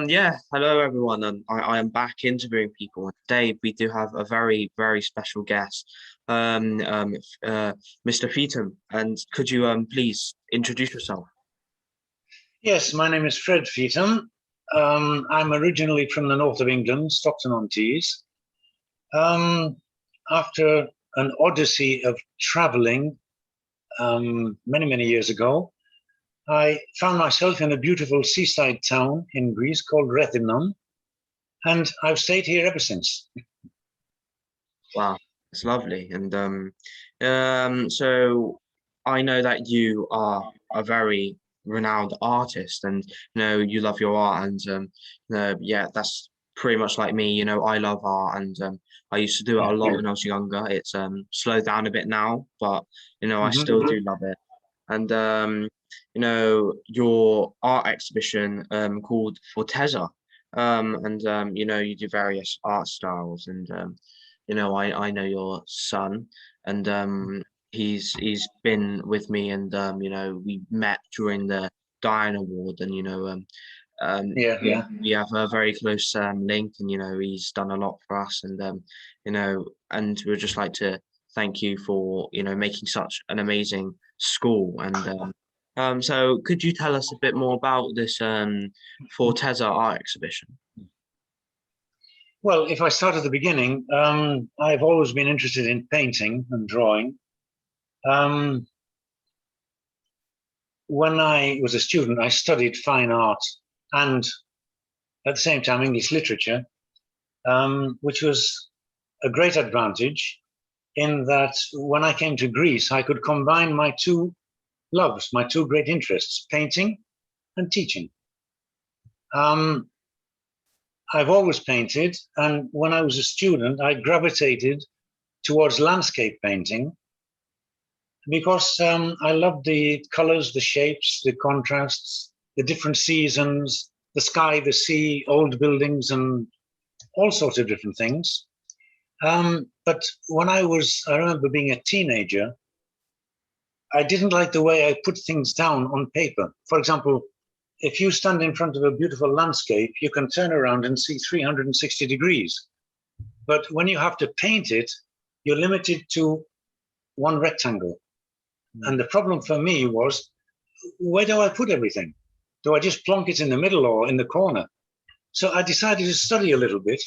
Yeah, hello everyone, and I am back interviewing people. And today we do have a very special guest, Mr. Featham. And could you please introduce yourself? Yes, my name is Fred Featham. I'm originally from the north of England, Stockton-on-Tees. After an odyssey of traveling many years ago, I found myself in a beautiful seaside town in Greece called Rethymnon, and I've stayed here ever since. Wow, it's lovely. So I know that you are a very renowned artist, and you love your art, and yeah, that's pretty much like me. I love art, and I used to do it a lot when I was younger. It's slowed down a bit now, but I still do love it. And your art exhibition called FORTEZZA, you do various art styles, and I know your son, and he's been with me, and we met during the Diane Award, and we have a very close link, and he's done a lot for us, and and we'd just like to thank you for making such an amazing school. And so could you tell us a bit more about this FORTEZZA art exhibition? Well, if I start at the beginning, I've always been interested in painting and drawing. When I was a student, I studied fine art and at the same time English literature, which was a great advantage in that when I came to Greece, I could combine my two loves, my two great interests, painting and teaching. I've always painted, and when I was a student, I gravitated towards landscape painting because I loved the colors, the shapes, the contrasts, the different seasons, the sky, the sea, old buildings, and all sorts of different things. But when I remember being a teenager, I didn't like the way I put things down on paper. For example, if you stand in front of a beautiful landscape, you can turn around and see 360 degrees. But when you have to paint it, you're limited to one rectangle. And the problem for me was, where do I put everything? Do I just plonk it in the middle or in the corner? So I decided to study a little bit,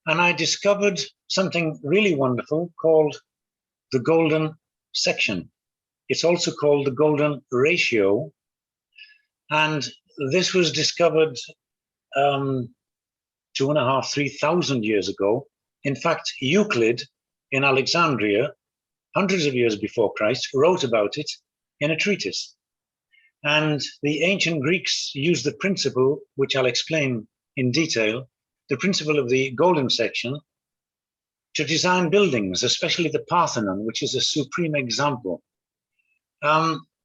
and I discovered something really wonderful called the golden section. It's also called the golden ratio. And this was discovered 2,500, 3,000 years ago. In fact, Euclid in Alexandria, hundreds of years before Christ, wrote about it in a treatise. And the ancient Greeks used the principle, which I'll explain in detail, the principle of the golden section, to design buildings, especially the Parthenon, which is a supreme example.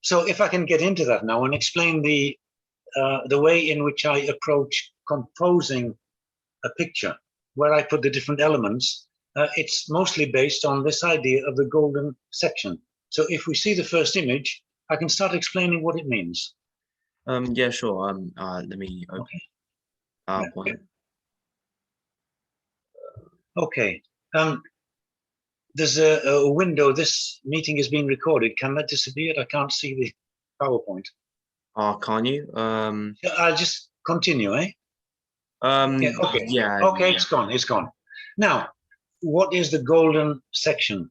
So if I can get into that now and explain the way in which I approach composing a picture, where I put the different elements, it's mostly based on this idea of the golden section. So if we see the first image, I can start explaining what it means. Yeah, sure. Let me open PowerPoint. Okay. There's a window. This meeting is being recorded. Can that disappear? I can't see the PowerPoint. Oh, can you? I'll just continue, eh? Yeah, okay. Yeah. Okay, it's gone. It's gone. Now, what is the golden section?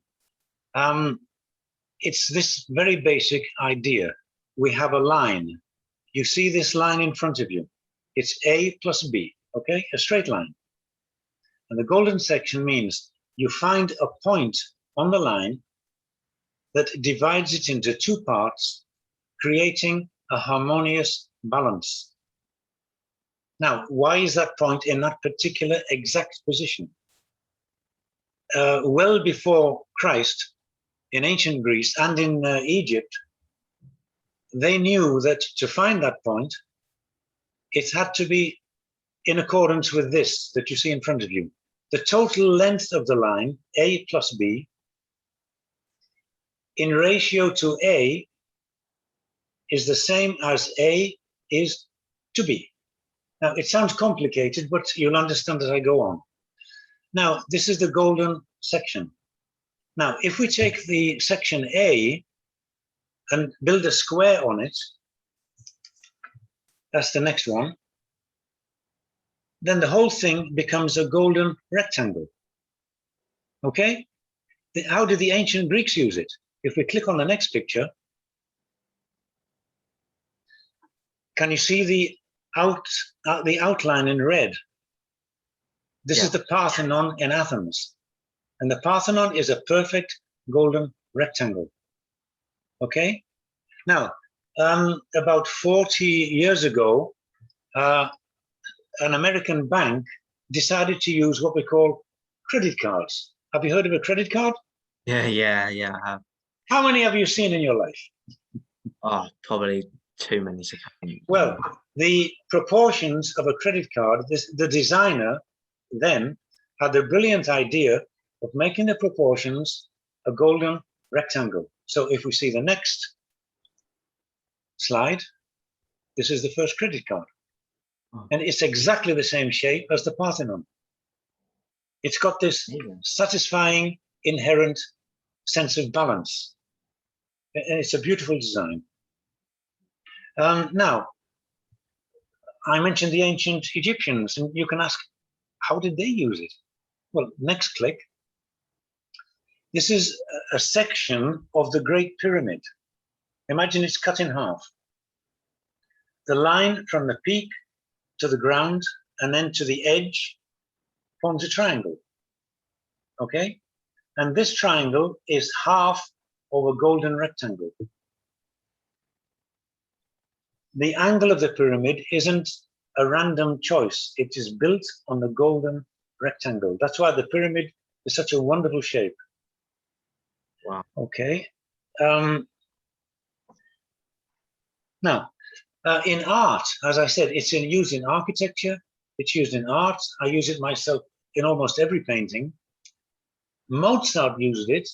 It's this very basic idea. We have a line. You see this line in front of you. It's A plus B, okay? A straight line. And the golden section means you find a point on the line that divides it into two parts, creating a harmonious balance. Now, why is that point in that particular exact position? Well before Christ, in ancient Greece and in Egypt, they knew that to find that point, it had to be in accordance with this that you see in front of you. The total length of the line, A plus B, in ratio to A, is the same as A is to be. Now, it sounds complicated, but you'll understand as I go on. Now, this is the golden section. Now, if we take the section A and build a square on it, that's the next one, then the whole thing becomes a golden rectangle. Okay? How did the ancient Greeks use it? If we click on the next picture, can you see the outline in red? This is the Parthenon in Athens. And the Parthenon is a perfect golden rectangle. Okay? Now, about 40 years ago, an American bank decided to use what we call credit cards. Have you heard of a credit card? Yeah, I have. How many have you seen in your life? Oh, probably too many to count. Well, the proportions of a credit card, the designer then had the brilliant idea of making the proportions a golden rectangle. So if we see the next slide, this is the first credit card. And it's exactly the same shape as the Parthenon. It's got this satisfying, inherent sense of balance. And it's a beautiful design. Now, I mentioned the ancient Egyptians, and you can ask, how did they use it? Well, next click. This is a section of the Great Pyramid. Imagine it's cut in half. The line from the peak to the ground and then to the edge forms a triangle. Okay? And this triangle is half of a golden rectangle. The angle of the pyramid isn't a random choice. It is built on the golden rectangle. That's why the pyramid is such a wonderful shape. Wow. Okay. Now, in art, as I said, it's used in architecture, it's used in art. I use it myself in almost every painting. Mozart used it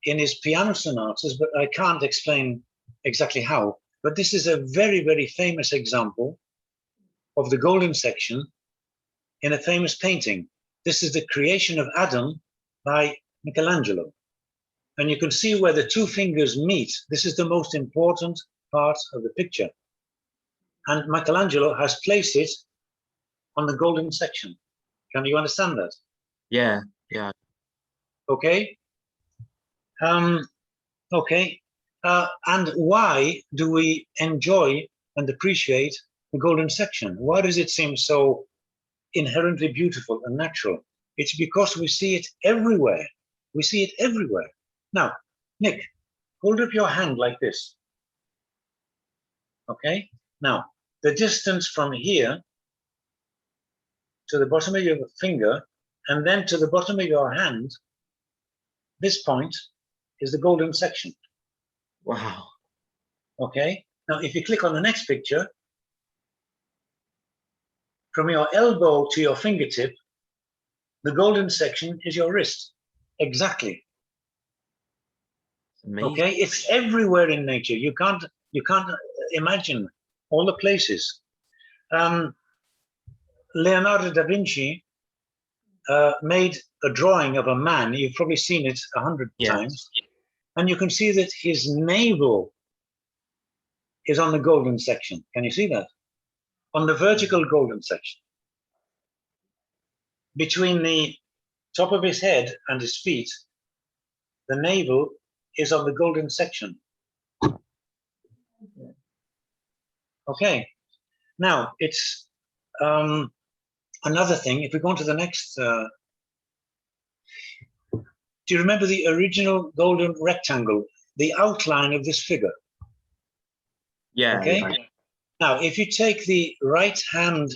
in his piano sonatas, but I can't explain exactly how. But this is a very, very famous example of the golden section in a famous painting. This is the Creation of Adam by Michelangelo. And you can see where the two fingers meet. This is the most important part of the picture. And Michelangelo has placed it on the golden section. Can you understand that? Yeah. Okay. Okay. And why do we enjoy and appreciate the golden section? Why does it seem so inherently beautiful and natural? It's because we see it everywhere. We see it everywhere. Now, Nick, hold up your hand like this. Okay. Now, the distance from here to the bottom of your finger and then to the bottom of your hand, this point is the golden section. Wow. Okay. Now, if you click on the next picture, from your elbow to your fingertip, the golden section is your wrist. Exactly. Amazing. Okay. It's everywhere in nature. You can't imagine all the places. Leonardo Da Vinci made a drawing of a man. You've probably seen it 100 times. And you can see that his navel is on the golden section. Can you see that? On the vertical golden section. Between the top of his head and his feet, the navel is on the golden section. Okay. Now, it's another thing. If we go on to the next... do you remember the original golden rectangle, the outline of this figure? Yeah. Okay. Yeah. Now, if you take the right-hand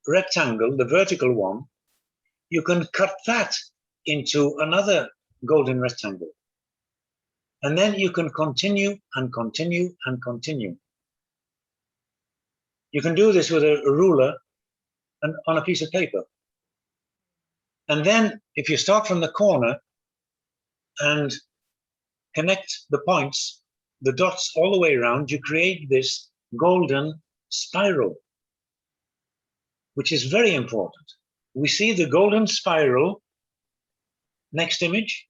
rectangle, the vertical one, you can cut that into another golden rectangle. And then you can continue and continue and continue. You can do this with a ruler and on a piece of paper. And then if you start from the corner and connect the points, the dots all the way around, you create this golden spiral, which is very important. We see the golden spiral, next image,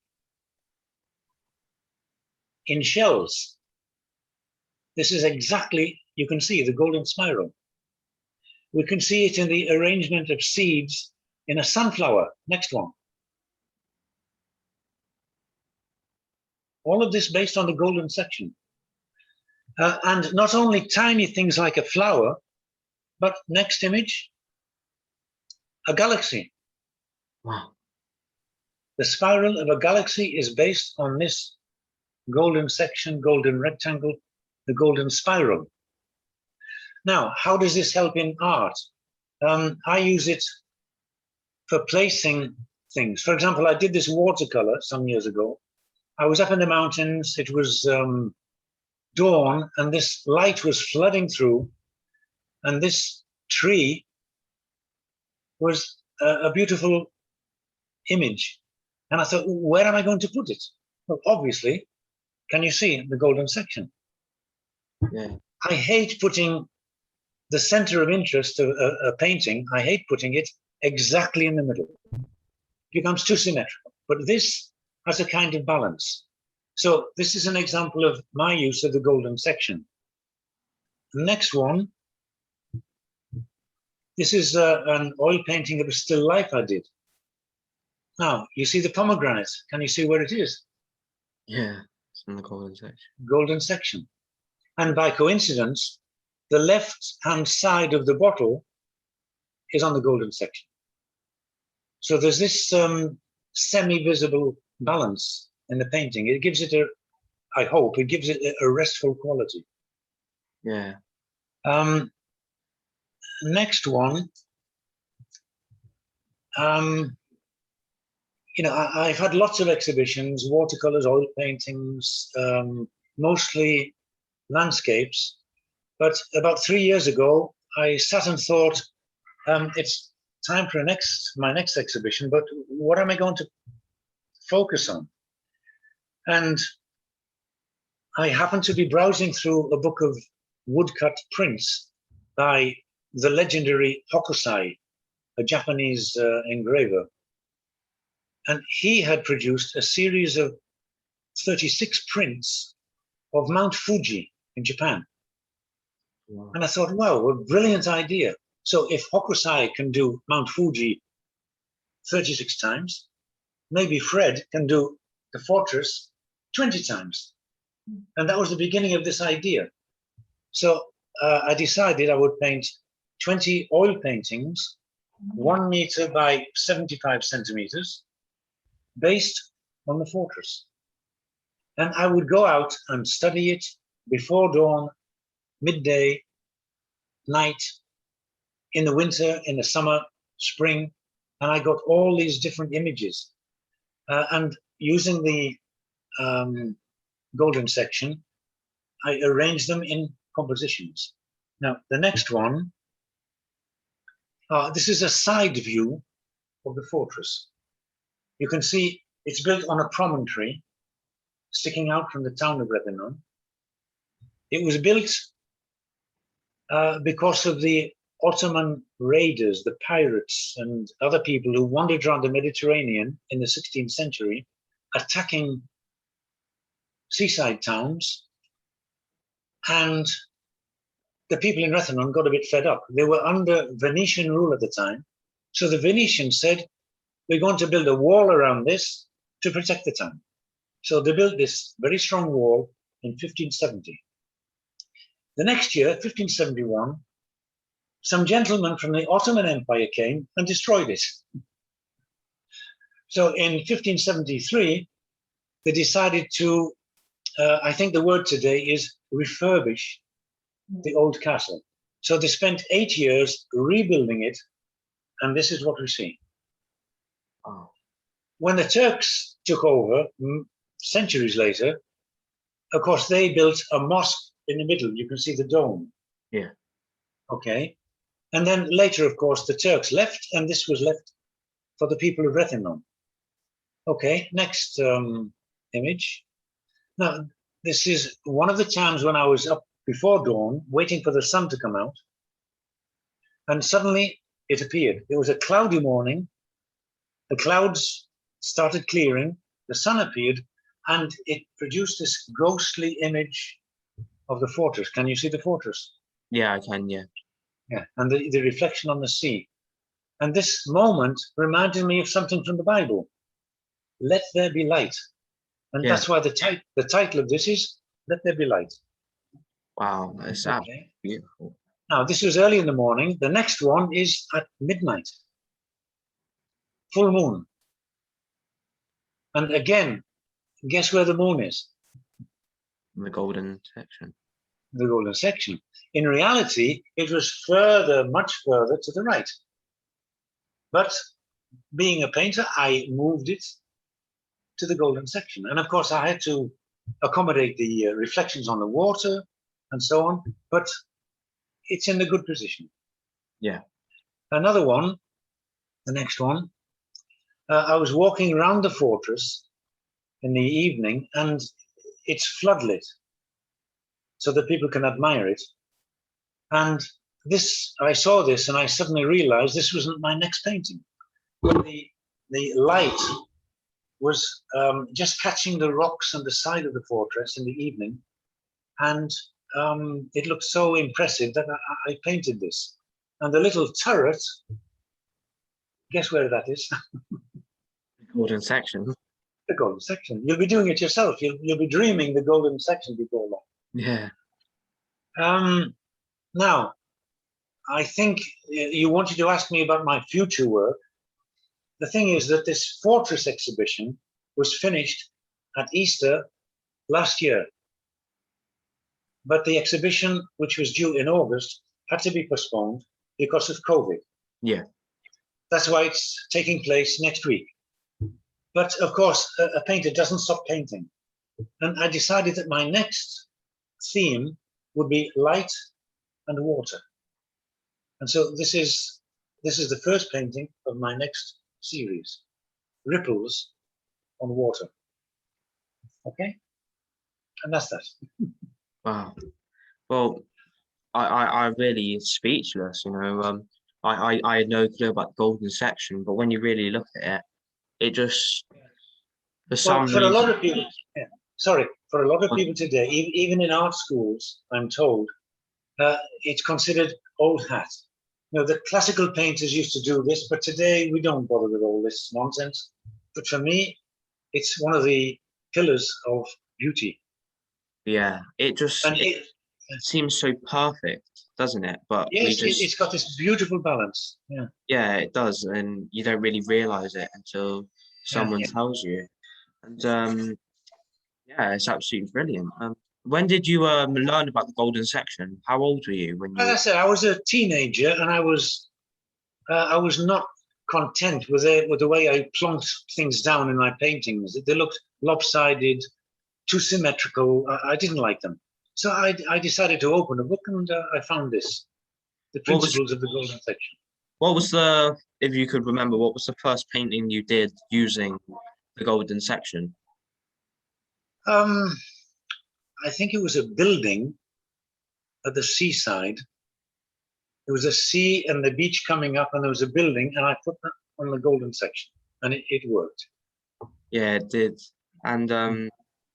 in shells. This is exactly, you can see the golden spiral. We can see it in the arrangement of seeds in a sunflower, next one. All of this based on the golden section. And not only tiny things like a flower, but next image, a galaxy. Wow. The spiral of a galaxy is based on this golden section, golden rectangle, the golden spiral. Now, how does this help in art? I use it for placing things. For example, I did this watercolor some years ago. I was up in the mountains, it was dawn, and this light was flooding through, and this tree was a beautiful image. And I thought, where am I going to put it? Well, obviously, can you see the golden section? Yeah. I hate putting the center of interest of a painting, I hate putting it exactly in the middle. It becomes too symmetrical. But this has a kind of balance. So this is an example of my use of the golden section. The next one, this is an oil painting of a still life I did. Now, you see the pomegranate. Can you see where it is? Yeah, it's in the golden section. Golden section. And by coincidence, the left-hand side of the bottle is on the golden section. So there's this semi-visible balance in the painting. It gives it I hope, it gives it a restful quality. Yeah. Next one, I've had lots of exhibitions, watercolors, oil paintings, mostly landscapes. But about 3 years ago, I sat and thought, it's time for my next exhibition, but what am I going to focus on? And I happened to be browsing through a book of woodcut prints by the legendary Hokusai, a Japanese engraver. And he had produced a series of 36 prints of Mount Fuji in Japan. Wow. And I thought, wow, what a brilliant idea. So if Hokusai can do Mount Fuji 36 times, maybe Fred can do the fortress 20 times. And that was the beginning of this idea. So I decided I would paint 20 oil paintings, 1 meter by 75 centimeters, based on the fortress. And I would go out and study it before dawn, midday, night, in the winter, in the summer, spring, and I got all these different images. And using the golden section, I arranged them in compositions. Now, the next one, this is a side view of the fortress. You can see it's built on a promontory sticking out from the town of Rethymnon. It was built because of the Ottoman raiders, the pirates, and other people who wandered around the Mediterranean in the 16th century, attacking seaside towns. And the people in Rethymnon got a bit fed up. They were under Venetian rule at the time. So the Venetians said, we're going to build a wall around this to protect the town. So they built this very strong wall in 1570. The next year, 1571, some gentlemen from the Ottoman Empire came and destroyed it. So in 1573, they decided to, I think the word today is refurbish the old castle. So they spent 8 years rebuilding it, and this is what we see. Oh. When the Turks took over, centuries later, of course, they built a mosque in the middle. You can see the dome. Yeah. Okay. And then later, of course, the Turks left, and this was left for the people of Rethymnon. Okay, next image. Now, this is one of the times when I was up before dawn, waiting for the sun to come out. And suddenly it appeared. It was a cloudy morning. The clouds started clearing, the sun appeared, and it produced this ghostly image of the fortress. Can you see the fortress? Yeah, I can, yeah. Yeah, and the reflection on the sea. And this moment reminded me of something from the Bible. Let there be light. And Yeah. that's why the title of this is Let There Be Light. Wow, it's absolutely beautiful. Now, this was early in the morning. The next one is at midnight. Full moon. And again, guess where the moon is? The golden section. The golden section. In reality, it was further, much further to the right. But being a painter, I moved it to the golden section. And of course, I had to accommodate the reflections on the water and so on, but it's in a good position. Yeah. Another one, the next one, I was walking around the fortress in the evening, and it's floodlit so that people can admire it. And this, I saw this and I suddenly realized this wasn't my next painting. But the light was just catching the rocks on the side of the fortress in the evening. And it looked so impressive that I painted this. And the little turret, guess where that is? Golden section. The golden section. You'll be doing it yourself. You'll be dreaming the golden section before long. Yeah. Now, I think you wanted to ask me about my future work. The thing is that this fortress exhibition was finished at Easter last year. But the exhibition, which was due in August, had to be postponed because of COVID. Yeah. That's why it's taking place next week. But of course, a painter doesn't stop painting. And I decided that my next theme would be light and water. And so this is the first painting of my next series, Ripples on Water. Okay? And that's that. Wow. Well, I really speechless, you know. I had no clue about the golden section, but when you really look at it, it just for some For a lot reason. of people, for a lot of people today, even in art schools, I'm told, it's considered old hat. You know, the classical painters used to do this, but today we don't bother with all this nonsense. But for me, it's one of the pillars of beauty. Yeah, it just it seems so perfect, doesn't it? But yes, we just it's got this beautiful balance. Yeah. Yeah, it does, and you don't really realize it until someone tells you. And yeah, it's absolutely brilliant. When did you learn about the golden section? How old were you when As you? I said, I was a teenager, and I was not content with the way I plonked things down in my paintings. They looked lopsided, too symmetrical. I didn't like them. So I decided to open a book, and I found this, The Principles of the Golden Section. What was the, if you could remember, what was the first painting you did using the golden section? I think it was a building at the seaside. There was a sea and the beach coming up, and there was a building, and I put that on the golden section, and it worked. Yeah, it did. And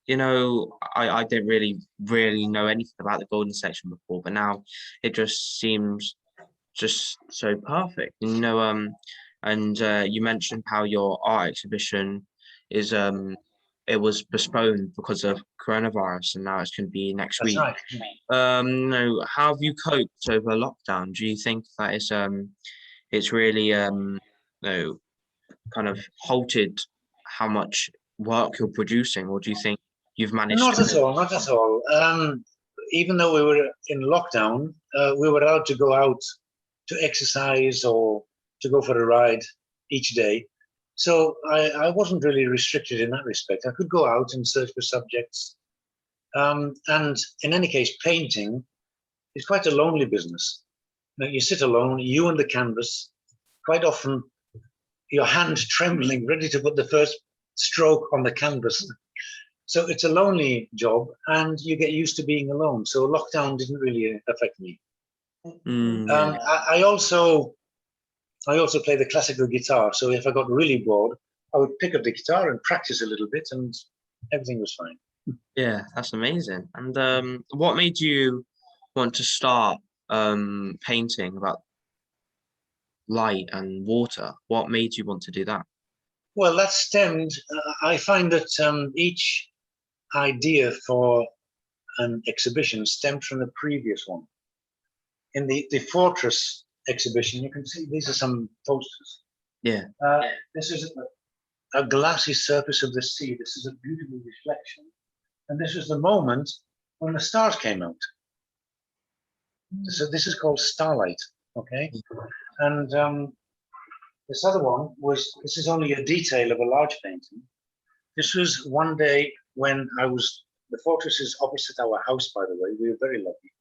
you know, I didn't really know anything about the golden section before, but now it just seems just so perfect. And, you know, and you mentioned how your art exhibition is it was postponed because of coronavirus, and now it's going to be next That's week. right. You know, how have you coped over lockdown? Do you think that it's really you know, kind of halted how much work you're producing, or do you think you've managed Not to? at all, not at all. Even though we were in lockdown, we were allowed to go out to exercise or to go for a ride each day. So I wasn't really restricted in that respect. I could go out and search for subjects. And in any case, painting is quite a lonely business. You sit alone, you and the canvas, quite often your hand trembling, ready to put the first stroke on the canvas. So it's a lonely job, and you get used to being alone. So lockdown didn't really affect me. Yeah. I also play the classical guitar. So if I got really bored, I would pick up the guitar and practice a little bit, and everything was fine. Yeah, that's amazing. And what made you want to start painting about light and water? What made you want to do that? Well, that stemmed. I find that each idea for an exhibition stemmed from the previous one. In the Fortress exhibition, you can see these are some posters. Yeah. This is a glassy surface of the sea. This is a beautiful reflection. And this was the moment when the stars came out. So this is called Starlight, okay? And this other one this is only a detail of a large painting. This was one day when the fortress is opposite our house, by the way. We were very lucky.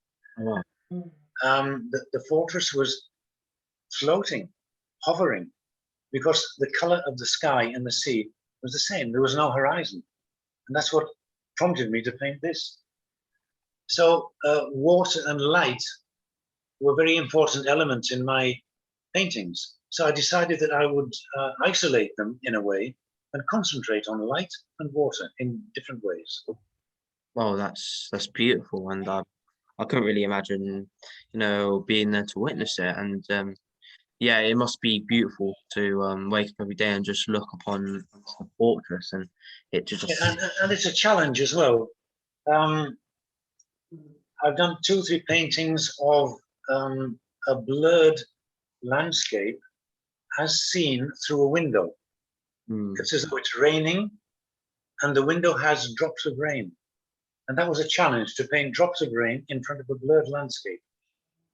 Oh, wow. The fortress was floating, hovering, because the color of the sky and the sea was the same. There was no horizon. And that's what prompted me to paint this. So water and light were very important elements in my paintings. So I decided that I would isolate them in a way and concentrate on light and water in different ways. Well, that's beautiful, and I couldn't really imagine, being there to witness it. And yeah, it must be beautiful to wake up every day and just look upon the fortress, and it just Yeah, and it's a challenge as well. I've done 2 or 3 paintings of a blurred landscape as seen through a window. It's as though it's raining and the window has drops of rain. And that was a challenge, to paint drops of rain in front of a blurred landscape.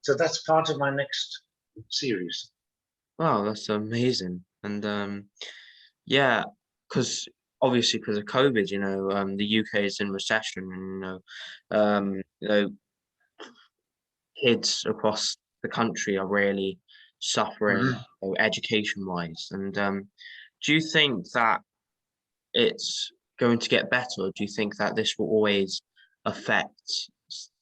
So that's part of my next series. Wow, that's amazing. And yeah, because obviously because of COVID, the UK is in recession, and kids across the country are really suffering, education-wise. And do you think that it's going to get better, or do you think that this will always affect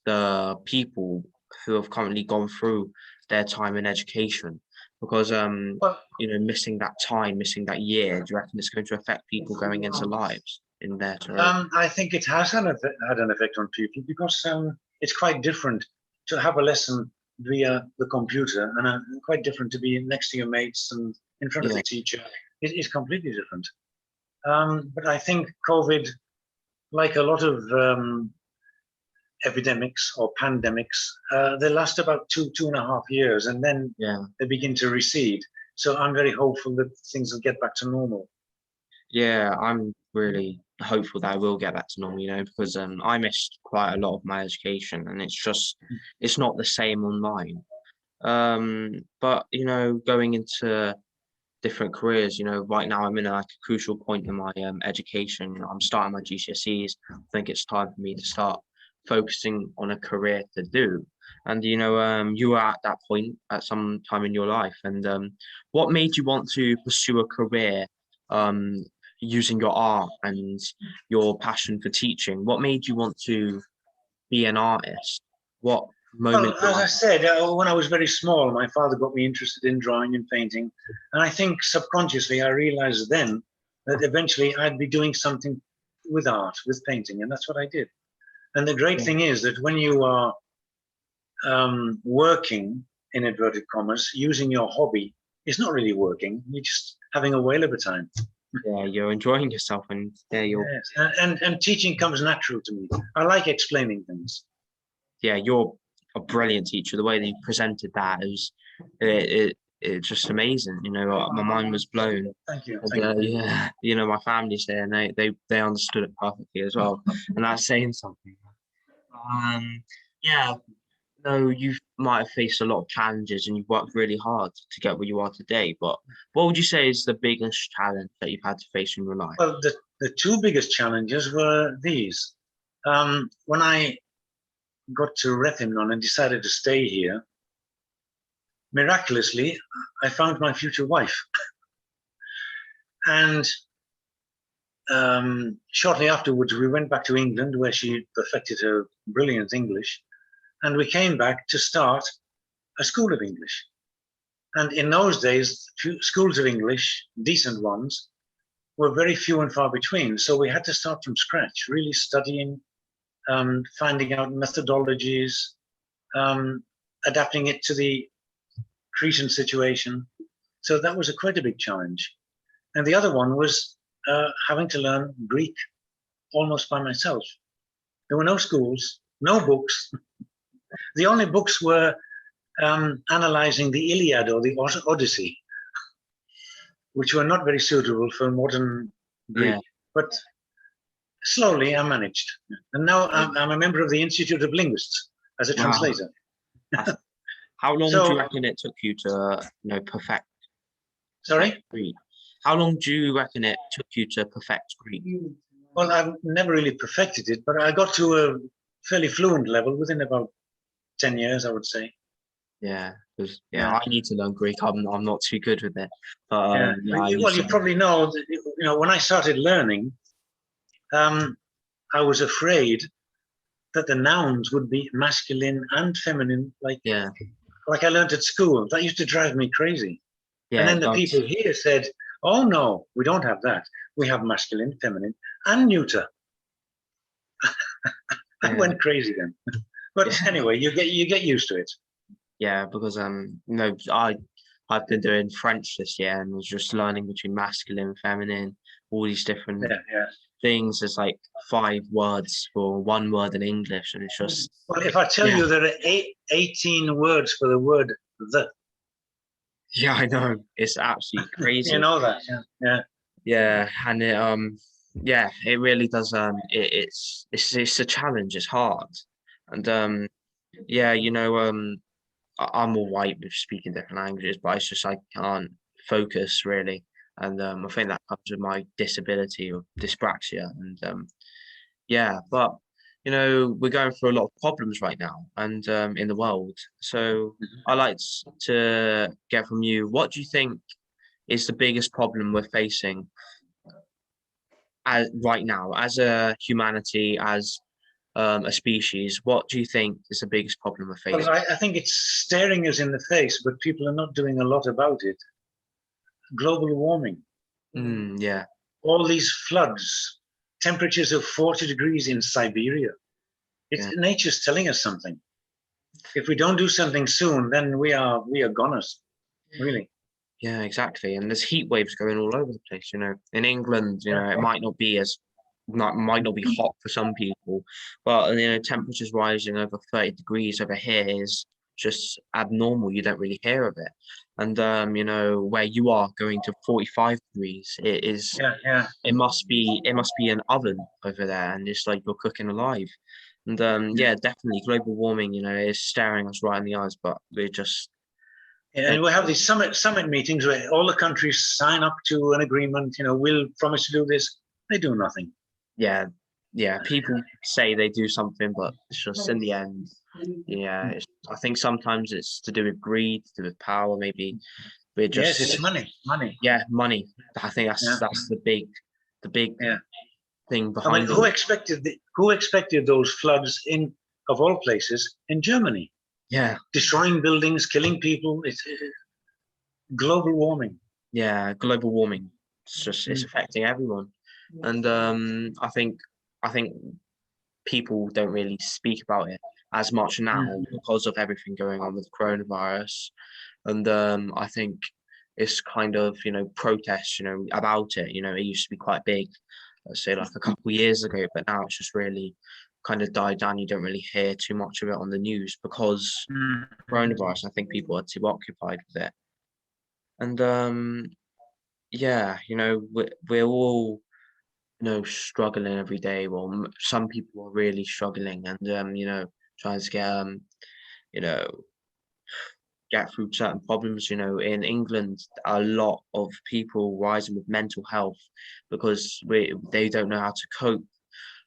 the people who have currently gone through their time in education? Because Well, missing that time, missing that year, do you reckon it's going to affect people going into lives in their career? I think it has had an effect on people, because it's quite different to have a lesson via the computer, and quite different to be next to your mates and in front of Yeah, the teacher. It is completely different. But I think COVID, like a lot of epidemics or pandemics, they last about 2.5 years, and then yeah. they begin to recede. So I'm very hopeful that things will get back to normal. Yeah, I'm really hopeful that I will get back to normal, because I missed quite a lot of my education, and it's not the same online. But going into different careers, right now I'm in a crucial point in my education. I'm starting my GCSEs. I think it's time for me to start focusing on a career to do. And you were at that point at some time in your life. And what made you want to pursue a career um, using your art and your passion for teaching? What made you want to be an artist? What Well, moment in as I life? said, when I was very small, my father got me interested in drawing and painting. And I think subconsciously I realized then that eventually I'd be doing something with art, with painting. And that's what I did. And the great thing is that when you are working, in inverted commas, using your hobby, it's not really working. You're just having a whale of a time. Yeah, you're enjoying yourself, and yeah, Yes. And teaching comes natural to me. I like explaining things. you're a brilliant teacher. The way that you presented that is it's just amazing. My mind was blown. Thank you. And, Thank you. yeah, my family's there, and they understood it perfectly as well, and that's saying something. Yeah, no, you might have faced a lot of challenges, and you've worked really hard to get where you are today. But what would you say is the biggest challenge that you've had to face in your life? Well, the 2 biggest challenges were these. When I got to Rethymnon and decided to stay here, miraculously, I found my future wife. And shortly afterwards, we went back to England, where she perfected her brilliant English, and we came back to start a school of English. And in those days, schools of English, decent ones, were very few and far between. So we had to start from scratch, really studying, finding out methodologies, adapting it to the Cretan situation. So that was quite a big challenge. And the other one was having to learn Greek almost by myself. There were no schools, no books. The only books were analyzing the Iliad or the Odyssey, which were not very suitable for modern Greek. Yeah. But slowly I managed. And now I'm a member of the Institute of Linguists as a Wow. translator. How long So- do you reckon it took you to, perfect Sorry? Greek? How long do you reckon it took you to perfect Greek? Well, I've never really perfected it, but I got to a fairly fluent level within about 10 years, I would say. Yeah, because Yeah. I need to learn Greek. I'm not too good with it, but I Well, you probably know that, when I started learning, I was afraid that the nouns would be masculine and feminine, like I learned at school. That used to drive me crazy. And then the people here said, "Oh no, we don't have that. We have masculine, feminine, and neuter." I went crazy then. But anyway, you get used to it. Yeah, because I've been doing French this year and was just learning between masculine, feminine, all these different things. There's like 5 words for one word in English, and it's just. Well, if I tell you there are 18 words for the word "the." Yeah, I know. It's absolutely crazy. You know that, Yeah, and it really does. It's a challenge. It's hard, and I'm all right with speaking different languages, but it's just I can't focus really, and I think that comes with my disability or dyspraxia, and but we're going through a lot of problems right now, and in the world. So I like to get from you, what do you think is the biggest problem we're facing right now as a humanity, as a species? What do you think is the biggest problem we're facing? Well, I think it's staring us in the face, but people are not doing a lot about it. Global warming. Yeah. All these floods, temperatures of 40 degrees in Siberia. Nature's telling us something. If we don't do something soon, then we are goners, really. Yeah, exactly. And there's heat waves going all over the place. In England, it might not be hot for some people, but temperatures rising over 30 degrees over here is just abnormal. You don't really hear of it. And where you are going to 45 degrees, it is. It must be an oven over there, and it's like you're cooking alive. And definitely global warming, is staring us right in the eyes, but we're just. And we have these summit meetings where all the countries sign up to an agreement. We'll promise to do this. They do nothing. Yeah. People say they do something, but it's just in the end. Yeah, I think sometimes it's to do with greed, to do with power. Maybe we're just. Yes, it's money. Yeah, money. I think that's the big thing behind it. Who expected those floods of all places, in Germany? Yeah. Destroying buildings, killing people. It's global warming. Yeah, global warming. It's affecting everyone. And I think people don't really speak about it as much now because of everything going on with coronavirus. And I think it's kind of, protests, about it. It used to be quite big, let's say like a couple of years ago, but now it's just really kind of died down. You don't really hear too much of it on the news because coronavirus. I think people are too occupied with it. And we're all struggling every day. Well, some people are really struggling, and trying to get through certain problems. In England, a lot of people rising with mental health because they don't know how to cope,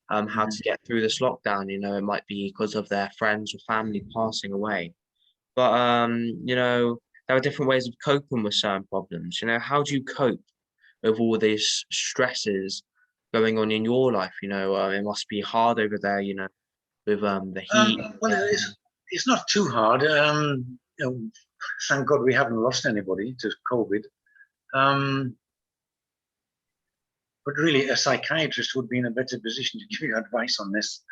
how to get through this lockdown. It might be because of their friends or family passing away, but there are different ways of coping with certain problems. How do you cope with all these stresses going on in your life? You know, it must be hard over there, you know, with the heat. Well, it's not too hard. You know, thank God we haven't lost anybody to COVID. But really, a psychiatrist would be in a better position to give you advice on this.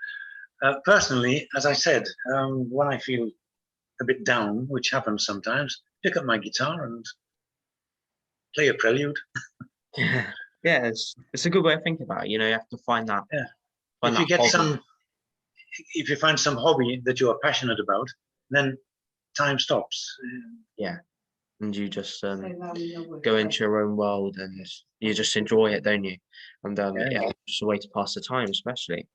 Personally, as I said, when I feel a bit down, which happens sometimes, pick up my guitar and play a prelude. Yeah, yeah, it's a good way of thinking about it. You know, you have to find that Yeah. find If you that get hobby. if you find some hobby that you are passionate about, then time stops. Yeah, and you just go into your own world and you just enjoy it, don't you? And Yeah. yeah, it's just a way to pass the time, especially.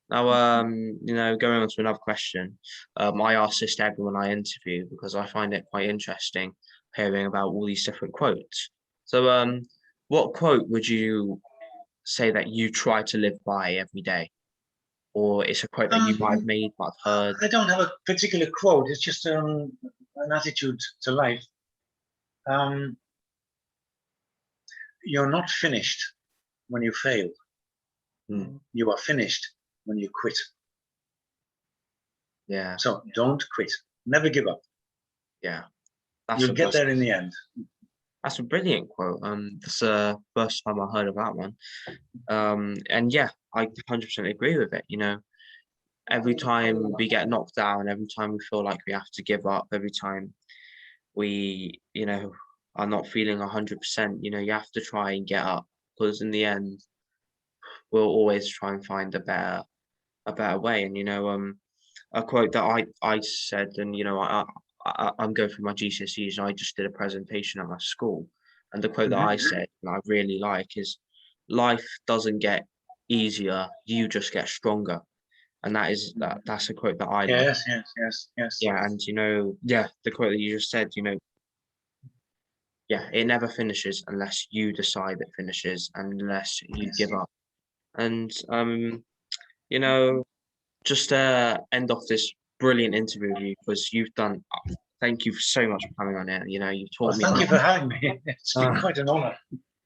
Now, you know, going on to another question, I ask this to everyone I interview because I find it quite interesting hearing about all these different quotes. So, what quote would you say that you try to live by every day? Or it's a quote that you might have made but have heard? I don't have a particular quote. It's just an attitude to life. You're not finished when you fail. You are finished when you quit. Yeah, So don't quit. Never give up. yeah. You'll get there in the end. That's a brilliant quote. That's the first time I heard of that one. And yeah, I 100% agree with it. You know, every time we get knocked down, every time we feel like we have to give up, every time we, you know, are not feeling 100%, you know, you have to try and get up because in the end, we'll always try and find a better way. And you know, a quote that I said, and you know, I'm going through my GCSEs, and I just did a presentation at my school, and the quote that I said, and I really like, is, "Life doesn't get easier; you just get stronger." And that's a quote that I love. Yes, yes, yes, yes. Yeah, and you know, yeah, the quote that you just said, you know, yeah, it never finishes unless you decide it finishes, and unless you Yes. give up. And you know, just to end off this brilliant interview with you, because you've done. Thank you so much for coming on here. You know, you've Well, taught me a thank you lot. for having me. It's been Ah, quite an honor.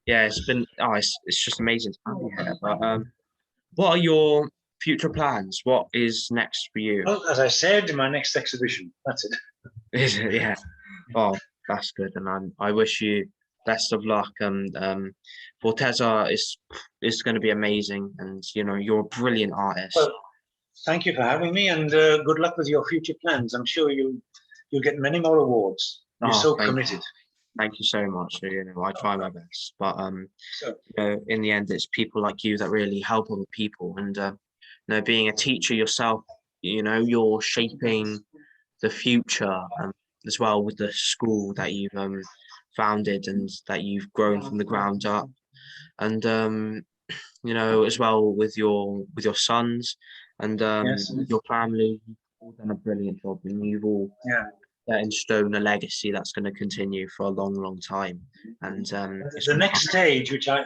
yeah, it's just amazing to have you here. But what are your future plans? What is next for you? Well, as I said, my next exhibition. That's it. Is it? Yeah. Oh, that's good, and I wish you best of luck. And FORTEZZA is going to be amazing, and you know you're a brilliant artist. Well, thank you for having me, and good luck with your future plans. I'm sure you'll get many more awards. You're Oh, so committed. thank you so much. You know, I try my best, but So, you know, in the end, it's people like you that really help other people. And you know, being a teacher yourself, you know, you're shaping the future as well with the school that you've founded and that you've grown from the ground up. And you know, as well with your sons and yes, your family, you've all done a brilliant job, and you've all yeah. set in stone a legacy that's going to continue for a long, long time. And it's The going to. next stage, which I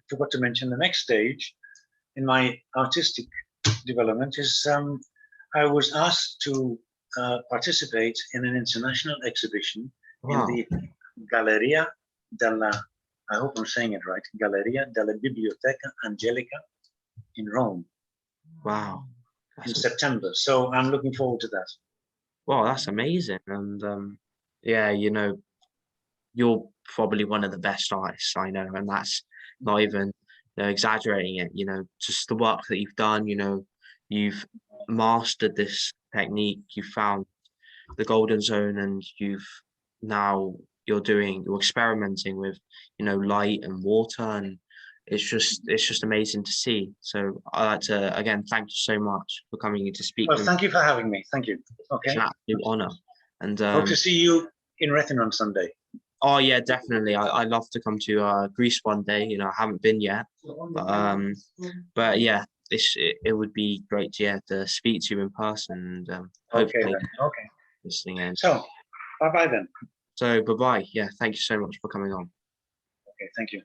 forgot to mention, the next stage in my artistic development is I was asked to participate in an international exhibition in Wow. the Galleria della, I hope I'm saying it right, Galleria della Biblioteca Angelica in Rome Wow. in September. So I'm looking forward to that. Wow, that's amazing. And yeah, you know, you're probably one of the best artists I know, and that's not even, you know, exaggerating it. You know, just the work that you've done. You know, you've mastered this technique. You found the golden zone, and now you're experimenting with, you know, light and water, and it's just amazing to see. So I like to again thank you so much for coming in to speak Well, with me. thank you for having me. Thank you. It's Okay. an absolute honor. And Hope to see you in Rethymnon someday. oh yeah, definitely. I love to come to Greece one day. You know, I haven't been yet, but yeah, it would be great, yeah, to speak to you in person and Okay hopefully then. Okay. listening in. So, bye bye then. So bye bye. Yeah, thank you so much for coming on. Okay. Thank you.